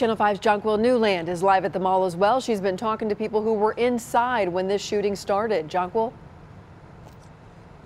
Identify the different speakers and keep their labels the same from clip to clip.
Speaker 1: Channel 5's Jonquil Newland is live at the mall as well. She's been talking to people who were inside when this shooting started. Jonquil?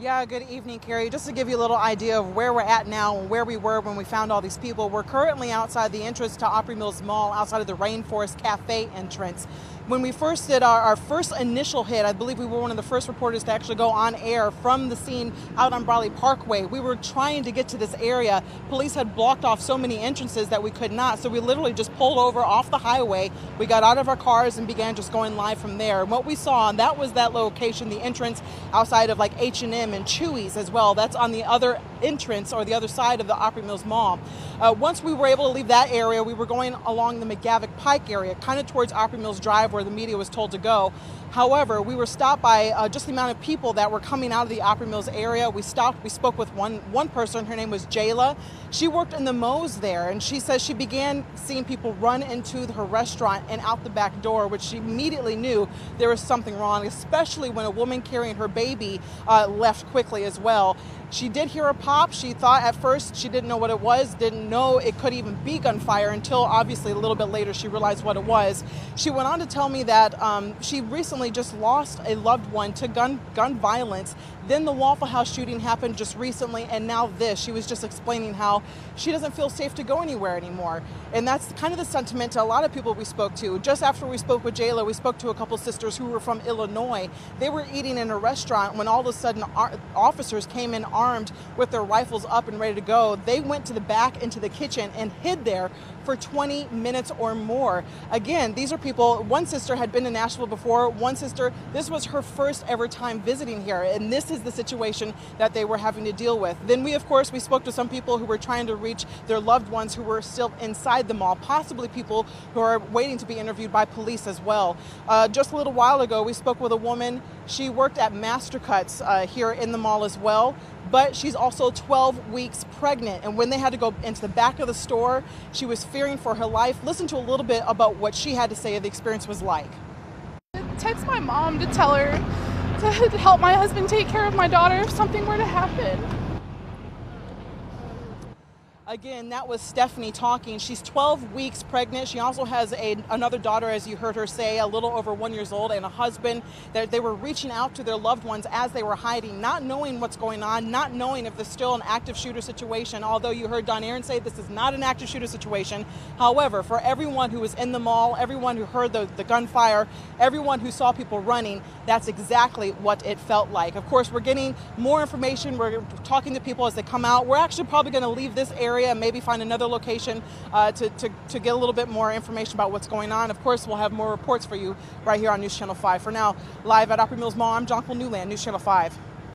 Speaker 2: Yeah, good evening, Carrie. Just to give you a little idea of where we're at now and where we were when we found all these people, we're currently outside the entrance to Opry Mills Mall, outside of the Rainforest Cafe entrance. When we first did our first initial hit, I believe we were one of the first reporters to actually go on air from the scene out on Brawley Parkway. We were trying to get to this area. Police had blocked off so many entrances that we could not, so we literally just pulled over off the highway. We got out of our cars and began just going live from there. And what we saw, and that was that location, the entrance outside of like H&M and Chewy's as well. That's on the other entrance or the other side of the Opry Mills Mall. Once we were able to leave that area, we were going along the McGavick Pike area, kind of towards Opry Mills Drive where the media was told to go. However, we were stopped by just the amount of people that were coming out of the Opry Mills area. We stopped, we spoke with one person, her name was Jayla. She worked in the Moe's there, and she says she began seeing people run into her restaurant and out the back door, which she immediately knew there was something wrong, especially when a woman carrying her baby left quickly as well. She did hear a pop. She thought at first she didn't know what it was, didn't know it could even be gunfire until obviously a little bit later she realized what it was. She went on to tell me that she recently just lost a loved one to gun violence. Then the Waffle House shooting happened just recently, and now this. She was just explaining how she doesn't feel safe to go anywhere anymore. And that's kind of the sentiment to a lot of people we spoke to. Just after we spoke with Jayla, we spoke to a couple sisters who were from Illinois. They were eating in a restaurant when all of a sudden officers came in armed with their rifles up and ready to go. They went to the back into the kitchen and hid there for 20 minutes or more. Again, these are people, one sister had been to Nashville before, one sister, this was her first ever time visiting here, and this is the situation that they were having to deal with. Then we spoke to some people who were trying to reach their loved ones who were still inside the mall, possibly people who are waiting to be interviewed by police as well. Just a little while ago, we spoke with a woman. She worked at Master Cuts here in the mall as well, but she's also 12 weeks pregnant. And when they had to go into the back of the store, she was fearing for her life. Listen to a little bit about what she had to say the experience was like.
Speaker 3: I text my mom to tell her to help my husband take care of my daughter if something were to happen.
Speaker 2: Again, that was Stephanie talking. She's 12 weeks pregnant. She also has another daughter, as you heard her say, a little over 1 year old, and a husband. They were reaching out to their loved ones as they were hiding, not knowing what's going on, not knowing if there's still an active shooter situation, although you heard Don Aaron say this is not an active shooter situation. However, for everyone who was in the mall, everyone who heard the gunfire, everyone who saw people running, that's exactly what it felt like. Of course, we're getting more information. We're talking to people as they come out. We're actually probably going to leave this area and maybe find another location to get a little bit more information about what's going on. Of course, we'll have more reports for you right here on News Channel 5. For now, live at Opry Mills Mall, I'm Jonquil Newland, News Channel 5.